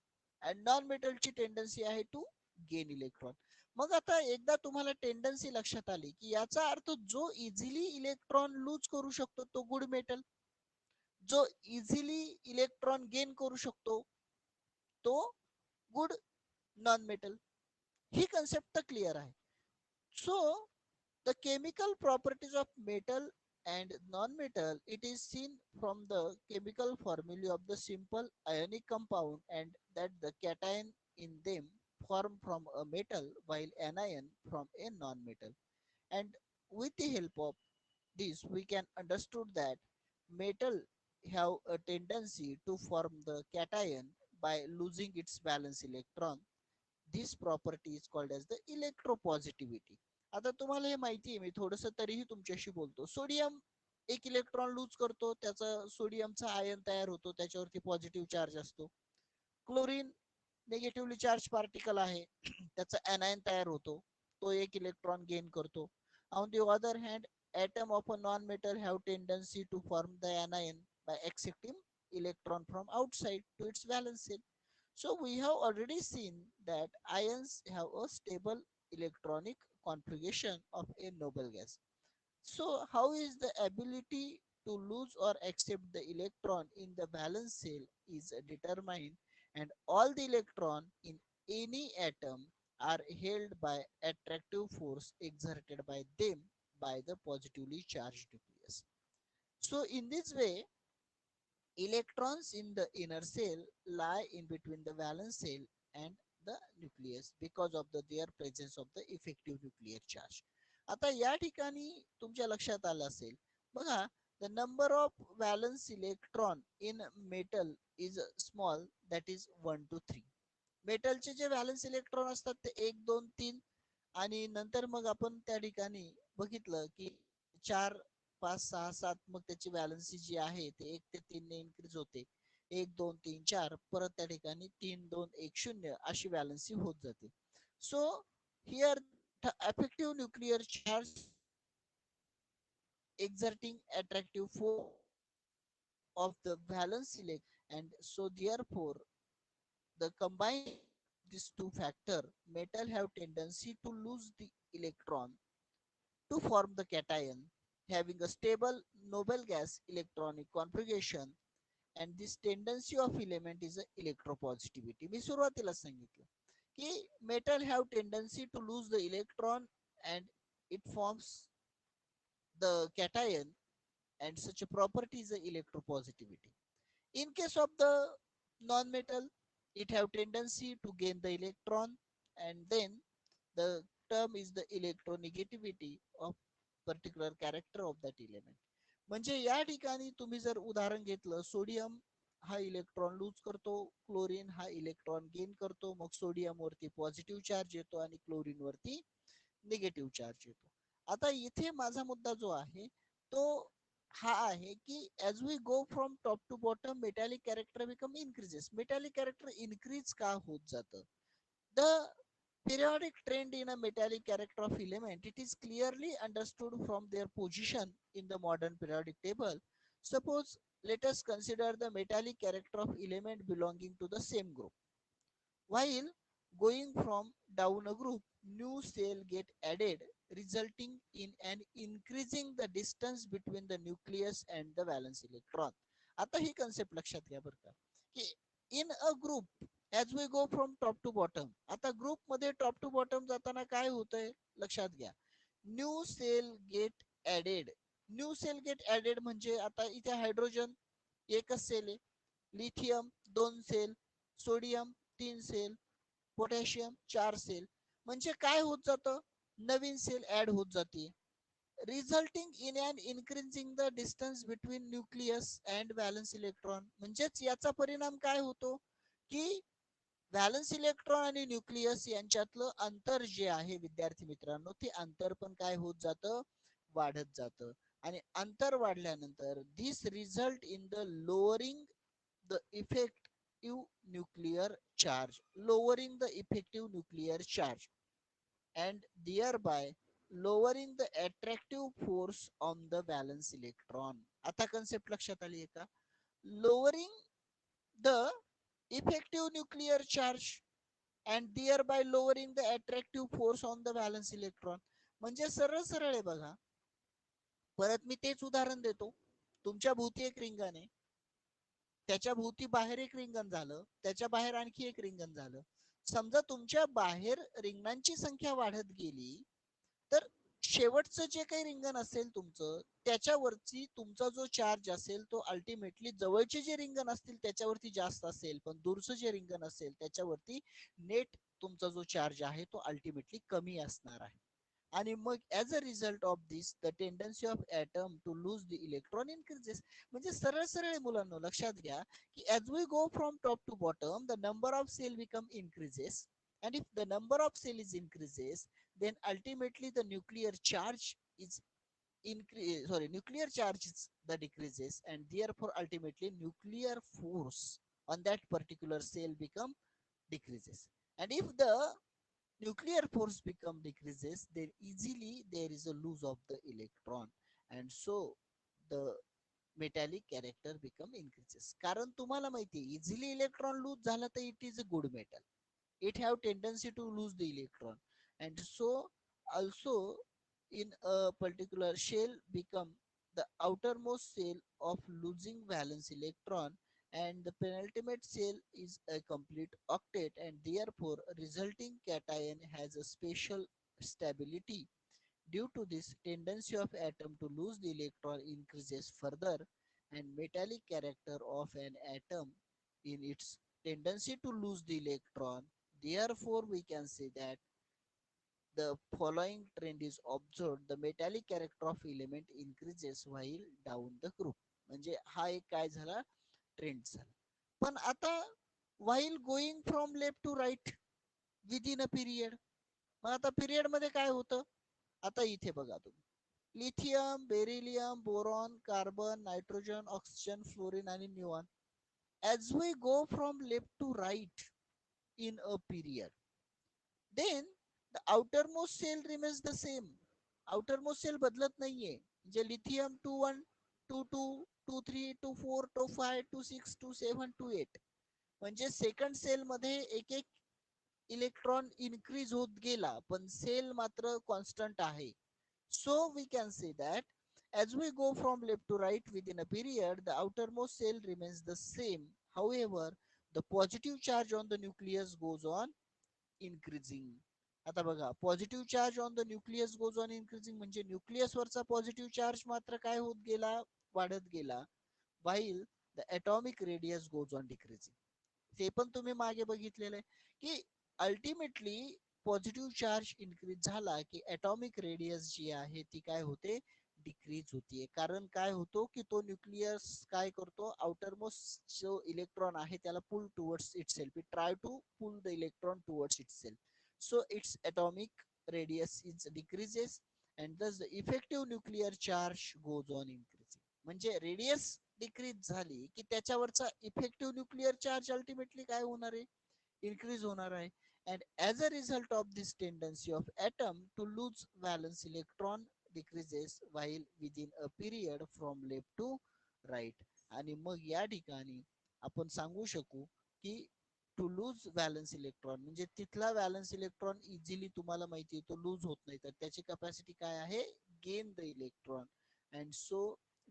and non मेटलची टेंडन्सी आहे टू गेन इलेक्ट्रॉन. मग आता एकदा तुम्हाला टेंडन्सी लक्षात आली की याचा अर्थ जो इझिली इलेक्ट्रॉन लूज करू शकतो तो गुड मेटल, जो इझिली इलेक्ट्रॉन गेन करू शकतो तो गुड नॉन मेटल. ही कन्सेप्ट तर क्लिअर आहे. So the chemical properties of metal and non-metal, it is seen from the chemical formulae of the simple ionic compound, and that the cation in them form from a metal while anion from a non-metal. And with the help of this we can understood that metal have a tendency to form the cation by losing its valence electron. This property is called as the electropositivity. आता तुम्हाला हे माहिती आहे, मी थोडस तरीही तुमच्याशी बोलतो. Sodium एक इलेक्ट्रॉन लूज करतो, त्याचा सोडियमचा आयन तयार होतो, त्याच्यावरती पॉझिटिव्ह चार्ज असतो. क्लोरीन निगेटिव्हली चार्ज पार्टिकल आहे, त्याचा एनायन तयार होतो, तो एक इलेक्ट्रॉन गेन करतो. On the other hand, atom of a non-metal have tendency to form the anion by accepting electron from outside to its valence shell. So we have already seen that ions have a stable electronic configuration of a noble gas. So how is the ability to lose or accept the electron in the valence shell is determined, and all the electron in any atom are held by attractive force exerted by them by the positively charged nucleus. So in this way, electrons in the inner cell lie in between the valence shell and the nucleus because of their presence of the effective nuclear charge. आता या ठिकाणी तुमच्या लक्षात आलं असेल बघा, the number of valence electron in metal is small, that is 1 to 3. मेटलचे जे व्हॅलन्स इलेक्ट्रॉन असतात ते 1 2 3, आणि नंतर मग आपण त्या ठिकाणी बघितलं की 4 5 6 7, मग त्याची व्हॅलन्सी जी आहे ते 1 ते 3 ने इन्क्रीज होते. 1 2 3 4, परत त्या ठिकाणी 3 2 1 0 अशी व्हॅलन्सी होत जाते. So here effective nuclear charge exerting attractive force of the valence electron, and so therefore the combined these two factor, metal have tendency to lose the electron to form the cation having a stable noble gas electronic configuration, and this tendency of element is a electropositivity. मी सुरुवातीला सांगितलं की metal have tendency to lose the electron and it forms the cation, and such a property is a electropositivity. In case of the non-metal, it have tendency to gain the electron, and then the term is the electronegativity of particular character of that element. म्हणजे या ठिकाणी तुम्ही जर उदाहरण घेतलं, sodium हा electron lose करतो, chlorine हा इलेक्ट्रॉन गेन करतो, मग सोडियम वरती पॉझिटिव्ह चार्ज येतो आणि क्लोरीन वरती निगेटिव्ह चार्ज येतो. आता इथे माझा मुद्दा जो आहे तो हा आहे की as we go from top to bottom metallic character become increases. Metallic character increase का होत जातं? The periodic trend in a metallic character of element, it is clearly understood from their position in the modern periodic table. Suppose let us consider the metallic character of element belonging to the same group. While going from down a group, new cell get added, resulting in an increasing the distance between the nucleus and the valence electron. आता ही concept लक्षात घ्या बरं का, की in a group as we go from top to bottom, आता group मध्ये top to bottom जाताना काय होतंय लक्षात घ्या, new shell get added. New shell get added म्हणजे आता इथे हायड्रोजन एकच सेल आहे, lithium 2 shell, sodium 3 shell, potassium 4 shell. म्हणजे काय होत जातं, नवीन सेल ऍड होत जाते, resulting in and increasing the distance between nucleus and valence electron. म्हणजेच याचा परिणाम काय होतो की व्हॅलन्स इलेक्ट्रॉन आणि न्यूक्लियस यांच्यातलं अंतर जे आहे विद्यार्थी मित्रांनो, ते अंतर पण काय होत जातं, वाढत जातं. आणि अंतर वाढल्यानंतर this result in the lowering the effective nuclear charge, lowering the effective nuclear charge and thereby lowering the attractive force on the valence electron. आता कन्सेप्ट लक्षात आली आहे का? lowering the effective nuclear charge and thereby lowering the attractive force on the valence electron. म्हणजे सरळ सरळ आहे बघा. परत मी तेच उदाहरण देतो. तुमच्या भोवती एक रिंगण आहे, त्याच्या भोवती बाहेर एक रिंगण झालं, त्याच्या बाहेर आणखी एक रिंगण झालं. समजा तुमच्या बाहेर रिंगणांची संख्या वाढत गेली तर शेवटचं जे काही रिंगण असेल तुमचं, त्याच्यावरती तुमचा जो चार्ज असेल तो अल्टिमेटली जवळचे जे रिंगण असतील त्याच्यावरती जास्त असेल, पण दूरचं जे रिंगण असेल त्याच्यावरती नेट तुमचा जो चार्ज आहे तो अल्टिमेटली कमी असणार आहे. आणि मग as a result of this the tendency of atom to lose the electron increases. म्हणजे सरळ सरळ मुलांना लक्षात घ्या की as we go from top to bottom the number of shell become increases, and if the number of cell is increases then ultimately the nuclear charge is nuclear charge is the decreases, and therefore ultimately nuclear force on that particular cell become decreases. And if the nuclear force become decreases then easily there is a lose of the electron, and so the metallic character become increases. कारण तुम्हाला माहिती आहे easily electron lose झाला तर it is a good metal, it have tendency to lose the electron, and so also in a particular shell become the outermost shell of losing valence electron, and the penultimate shell is a complete octet, and therefore resulting cation has a special stability. Due to this tendency of atom to lose the electron increases further, and metallic character of an atom in its tendency to lose the electron. Therefore, we can say that the following trend is observed. The metallic character of element increases while down the group. म्हणजे हा एक काय झाला, trend झाला. पण आता while going from left to right within a period, मग आता पिरियड मध्ये काय होतं, आता इथे बघा तुम्ही, lithium, beryllium, boron, carbon, nitrogen, oxygen, fluorine आणि neon. As we go from left to right in a period, then the outermost cell remains the same. outermost cell बदलत नाहीये. म्हणजे लिथियम 2 1 2 2 2 3 2 4 2 5 2 6 2 7 2 8, म्हणजे सेकंड सेल मध्ये एक एक इलेक्ट्रॉन इन्क्रीज होत गेला पण सेल मात्र कॉन्स्टंट आहे. So we can say that as we go from left to right within a period, the outermost cell remains the same. However, the positive charge on the nucleus goes on increasing. आता बघा, positive charge on the nucleus goes on increasing, म्हणजे nucleus वरचा positive charge मात्र काय होत गेला, वाढत गेला, while the atomic radius goes on decreasing. ते पण तुम्ही मागे बघितलेलं आहे की अल्टिमेटली पॉझिटिव्ह चार्ज इन्क्रीज झाला की ॲटॉमिक रेडियस जी आहे ती काय होते, डिक्रीज होतीये. कारण काय होतो की तो न्यूक्लियस काय करतो, आउटरमोस्ट जो इलेक्ट्रॉन आहे त्याला pull towards itself, it try to pull the electron towards itself, so its atomic radius is decreases, and thus the effective nuclear charge goes on increasing. म्हणजे रेडियस डिक्रीज झाली की त्याच्यावरचा effective nuclear charge ultimately काय होणार आहे, increase होणार आहे. and as a result of this tendency of atom to lose valence electron decreases while within a period from left to right. आणि मग या ठिकाणी आपण सांगू शकू की टू लूज व्हॅलन्स इलेक्ट्रॉन म्हणजे तिथला व्हॅलन्स इलेक्ट्रॉन इझिली तुम्हाला माहिती आहे तो लूज होत नाही, तर त्याची कॅपॅसिटी काय आहे, gain the electron. And so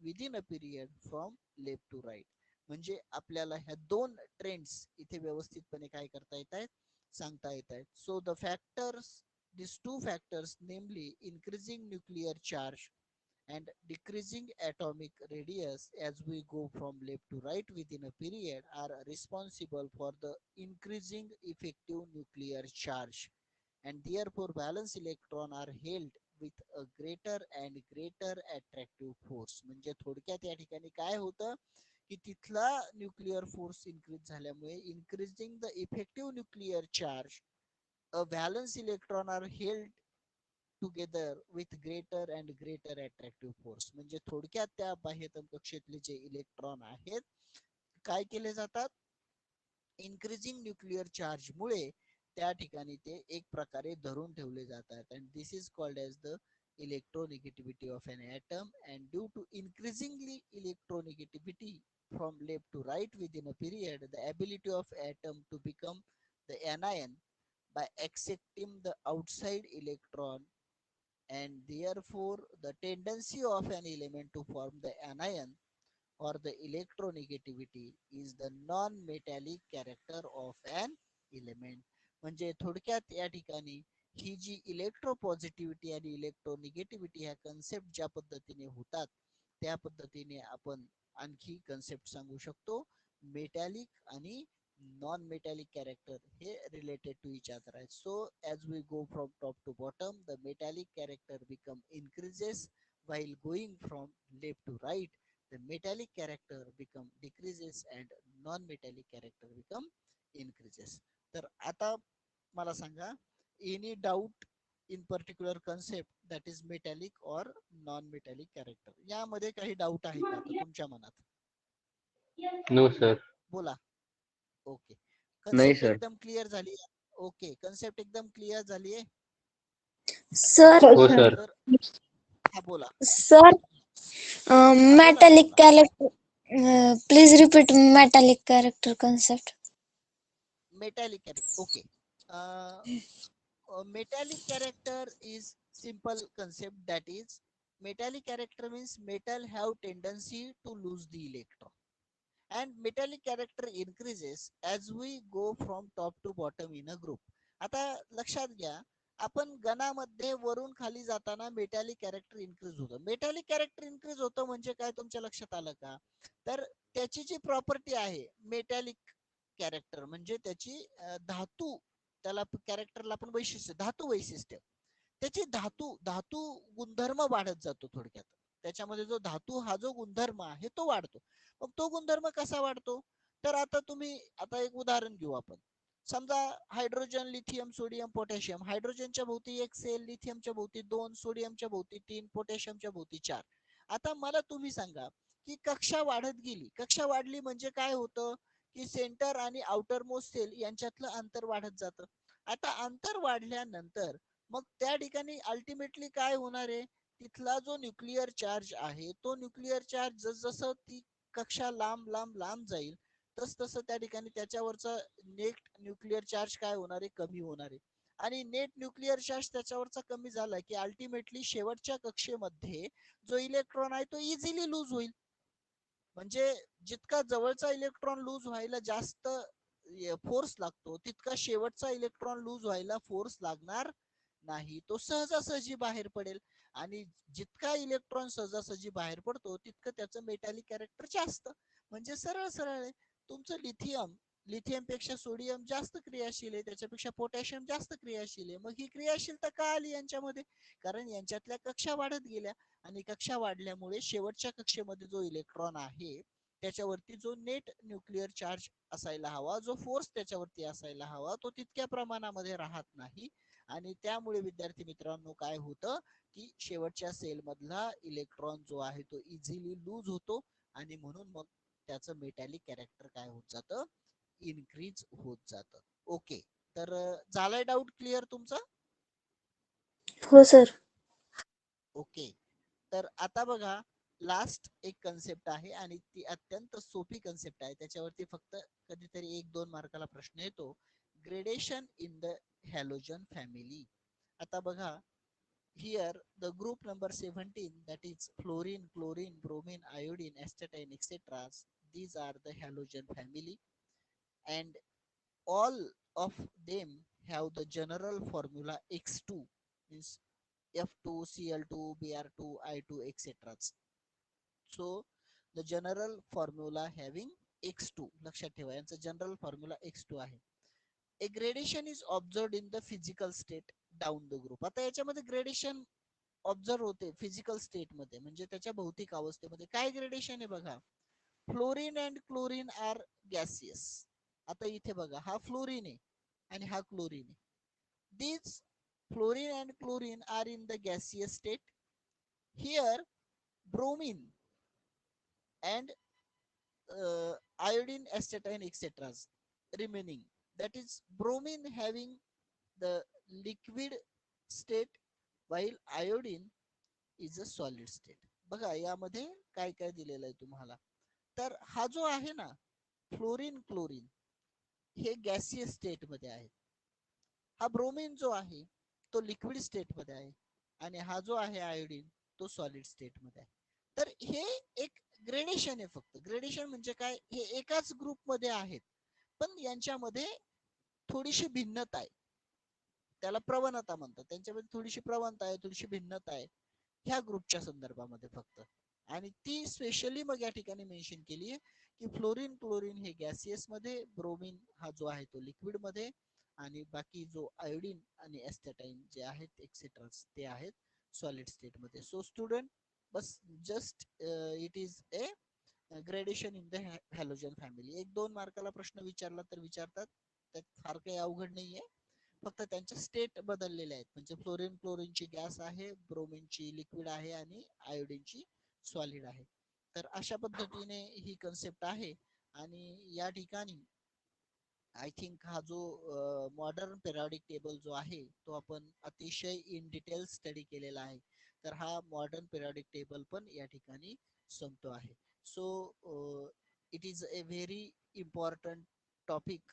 within a period from left to right. म्हणजे आपल्याला ह्या दोन ट्रेंड्स इथे व्यवस्थितपणे काय करता येत आहेत, सांगता येत आहेत. So the factors, these two factors, namely increasing nuclear charge and decreasing atomic radius as we go from left to right within a period, are responsible for the increasing effective nuclear charge, and therefore valence electron are held with a greater and greater attractive force. म्हणजे थोडक्यात या ठिकाणी काय होतं की तिथला nuclear force increase झाल्यामुळे increasing the effective nuclear charge a valence electron are held together with greater and greater attractive force. म्हणजे थोडक्यात त्या बाह्यतम कक्षेतले जे इलेक्ट्रॉन आहेत काय केले जातात, इन्क्रीजिंग न्यूक्लिअर चार्ज मुळे त्या ठिकाणी ते एक प्रकारे धरून ठेवले जातात. and this is called as the electronegativity of an atom, and due to increasingly electronegativity from left to right within a period, the ability of atom to become the anion by accepting the outside electron, and therefore the tendency of an element to form the anion or the electronegativity is the non-metallic character of an element. म्हणजे थोडक्यात या ठिकाणी ही जी इलेक्ट्रोपॉझिटिव्हिटी आणि electronegativity ह्या concept ज्या पद्धतीने होतात त्या पद्धतीने आपण आणखी कन्सेप्ट सांगू शकतो. मेटॅलिक आणि नॉन मेटॅलिक कॅरेक्टर हे रिलेटेड टू इच अदर आहेत. So as we go from top to bottom the metallic character become increases while going from left to right the metallic character become decreases and non-metallic character become increases. तर आता मला सांगा any doubt in particular concept that is metallic or non-metallic character, यामध्ये काही doubt आहे का आता तुमच्या मनात? No sir. बोला. ओके, नाही कन्सेप्ट सर. एकदम क्लिअर झाली? ओके, कन्सेप्ट एकदम क्लिअर झाली आहे सर हो सर. तर हा बोला. सर metallic बोला. character please repeat metallic character concept. Metallic character, okay. Metallic character is simple concept, that is metallic character means metal have tendency to lose the electron, and metallic character increases as we go from top to bottom in a group. आता लक्षात घ्या, आपण गणामध्ये वरून खाली जाताना metallic character increase होतं. Metallic character increase होतं म्हणजे काय तुमच्या लक्षात आलं का? तर त्याची जी प्रॉपर्टी आहे मेटॅलिक कॅरेक्टर म्हणजे त्याची धातू, त्याला कॅरेक्टरला आपण वैशिष्ट्य, धातू वैशिष्ट्य, त्याची धातू धातू गुणधर्म वाढत जातो. थोडक्यात त्याच्यामध्ये जो धातू हा जो गुणधर्म आहे तो वाढतो. मग तो गुणधर्म कसा वाढतो, तर आता तुम्ही आता एक उदाहरण घेऊ आपण. समजा हायड्रोजन, लिथियम, सोडियम, पोटॅशियम. हायड्रोजनच्या भोवती एक सेल, लिथियमच्या भोवती 2, सोडियमच्या भोवती 3, पोटॅशियमच्या भोवती 4. आता मला तुम्ही सांगा की कक्षा वाढत गेली, कक्षा वाढली म्हणजे काय होतं की सेंटर आणि आउटर मोस्ट सेल यांच्यातलं अंतर वाढत जातं. आता अंतर वाढल्यानंतर मग त्या ठिकाणी अल्टिमेटली काय होणार आहे, तिथला जो न्यूक्लिअर चार्ज आहे तो न्यूक्लिअर चार्ज जसजसं ती कक्षा लांब लांब लांब जाईल तस तसं त्या ठिकाणी त्याच्यावरचा नेट न्यूक्लिअर चार्ज काय होणार आहे, कमी होणार आहे. आणि नेट न्यूक्लिअर चार्ज त्याच्यावरचा कमी झाला की अल्टिमेटली शेवटच्या कक्षेमध्ये जो इलेक्ट्रॉन आहे तो इझिली लूज होईल. म्हणजे जितका जवळचा इलेक्ट्रॉन लूज व्हायला जास्त फोर्स लागतो तितका शेवटचा इलेक्ट्रॉन लूज व्हायला फोर्स लागणार नाही, तो सहजासहजी बाहेर पडेल. आणि जितका इलेक्ट्रॉन सहजासहजी बाहेर पडतो तितकं त्याचं मेटॅलिक कॅरेक्टर जास्त. म्हणजे सरळ सरळ आहे, तुमचं लिथियम पेक्षा सोडियम जास्त क्रियाशील आहे, त्याच्यापेक्षा पोटॅशियम जास्त क्रियाशील आहे. मग ही क्रियाशीलता का आली यांच्यामध्ये, कारण यांच्यातल्या कक्षा वाढत गेल्या आणि कक्षा वाढल्यामुळे शेवटच्या कक्षेमध्ये जो इलेक्ट्रॉन आहे त्याच्यावरती जो नेट न्यूक्लिअर चार्ज असायला हवा, जो फोर्स त्याच्यावरती असायला हवा तो तितक्या प्रमाणामध्ये राहत नाही. आणि त्यामुळे विद्यार्थी मित्रांनो काय होतं की शेवटच्या सेल मधला इलेक्ट्रॉन जो आहे तो इझिली लूज होतो आणि म्हणून मग त्याचं मेटॅलिक कॅरेक्टर काय होत जातं, इन्क्रीज होत जातं. ओके, तर झालाय डाऊट क्लिअर तुमचा? हो सर. ओके, तर आता बघा लास्ट एक कन्सेप्ट आहे आणि ती अत्यंत सोपी कन्सेप्ट आहे, त्याच्यावरती फक्त कधीतरी 1-2 मार्काला प्रश्न येतो. Gradation in the halogen family. आता बघा here the group number 17 that is fluorine, chlorine, bromine, iodine, astatine, etc. These are the halogen family and all of them have the general formula X2 means F2, Cl2, Br2, I2, etc. So the general formula having X2, लक्षात ठेवा यांचा general formula X2 आहे. A gradation is observed in the physical state down the group. आता याच्यामध्ये gradation observe होते physical state मध्ये, म्हणजे त्याच्या भौतिक अवस्थेमध्ये. काय ग्रेडेशन आहे बघा, fluorine and chlorine are gaseous. आता इथे बघा, हा फ्लोरीन आहे आणि हा क्लोरीन आहे. These fluorine and chlorine are in the gaseous state. Here, bromine and iodine, acetylene, etc. remaining. That is, bromine having the liquid state, while iodine is a solid state. बघा यामध्ये काय काय दिलेलं आहे तुम्हाला. तर हा जो आहे ना फ्लोरीन क्लोरीन, हे गॅसियस स्टेट मध्ये आहे. हा ब्रोमीन जो आहे तो लिक्विड स्टेट मध्ये आहे आणि हा जो आहे आयोडीन तो सॉलिड स्टेट मध्ये आहे. तर हे एक ग्रेडेशन आहे. फक्त ग्रेडेशन म्हणजे काय, हे एकाच ग्रुप मध्ये आहेत पण यांच्यामध्ये थोडीशी भिन्नता आहे, त्याला प्रवणता म्हणतात. त्यांच्यामध्ये थोडीशी प्रवणता आहे, थोडीशी भिन्नता आहे ह्या ग्रुपच्या संदर्भामध्ये फक्त. आणि ती स्पेशली मग या ठिकाणी मेन्शन केली आहे की फ्लोरीन क्लोरीन हे गॅसियस मध्ये, ब्रोमीन हा जो आहे तो लिक्विड मध्ये, आणि बाकी जो आयोडीन आणि एस्टेटाईन जे आहेत एक्सेट्रा ते आहेत सॉलिड स्टेट मध्ये. So student, bus just it is a gradation in the halogen family. 1-2 मार्काला प्रश्न विचारला तर विचारतात, त्यात फार काही अवघड नाहीये. फक्त त्यांच्या स्टेट बदललेले आहेत, म्हणजे फ्लोरीन क्लोरीनची गॅस आहे, ब्रोमीनची लिक्विड आहे आणि आयोडीनची सॉलिड आहे. तर अशा पद्धतीने ही कन्सेप्ट आहे. आणि या ठिकाणी आय थिंक हा जो मॉडर्न पेरियडिक टेबल जो आहे तो आपण अतिशय इन डिटेल स्टडी केलेला आहे. तर हा मॉडर्न पेरियडिक टेबल पण या ठिकाणी संपतो आहे. So it is a very important topic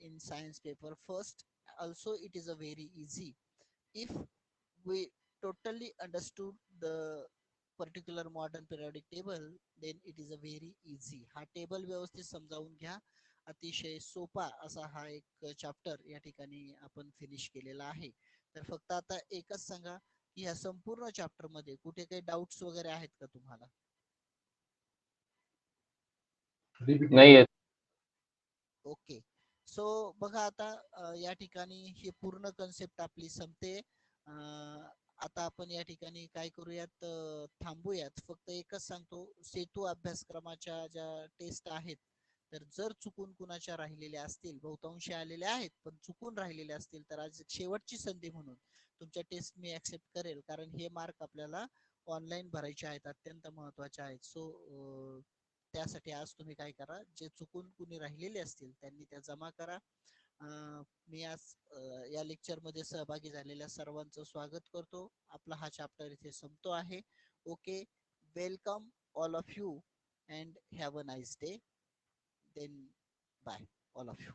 in science paper first. Also it is a very easy if we totally understood the particular modern periodic table, then it is a very easy. हा table व्यवस्थित समजावून घ्या. अतिशय सोपा असा हा एक chapter या ठिकाणी आपण फिनिश केलेला आहे. तर फक्त आता एकच सांगा की ह्या संपूर्ण चॅप्टर मध्ये कुठे काही डाऊट्स वगैरे आहेत का तुम्हाला? नाही. ओके. सो बघा आता या ठिकाणी ही पूर्ण कन्सेप्ट आपली संपते. आता आपण या ठिकाणी काय करूयात, थांबूयात. फक्त एकच सांगतो, सेतू अभ्यासक्रमाच्या ज्या टेस्ट आहेत, तर जर चुकून कुणाच्या राहिलेल्या असतील, बहुतांशी आलेल्या आहेत पण चुकून राहिलेल्या असतील, तर आज शेवटची संधी म्हणून तुमच्या टेस्ट मी ऍक्सेप्ट करेल, कारण हे मार्क आपल्याला ऑनलाईन भरायचे आहेत, अत्यंत महत्वाचे आहेत. सो त्यासाठी आज तुम्ही काय करा, जे चुकून कुणी राहिलेले असतील त्यांनी त्या जमा करा. मी आज या लेक्चर मध्ये सहभागी झालेल्या सर्वांचं स्वागत करतो. आपला हा चॅप्टर इथे संपतो आहे. Okay, welcome all of you and have a nice day. Then bye all of you.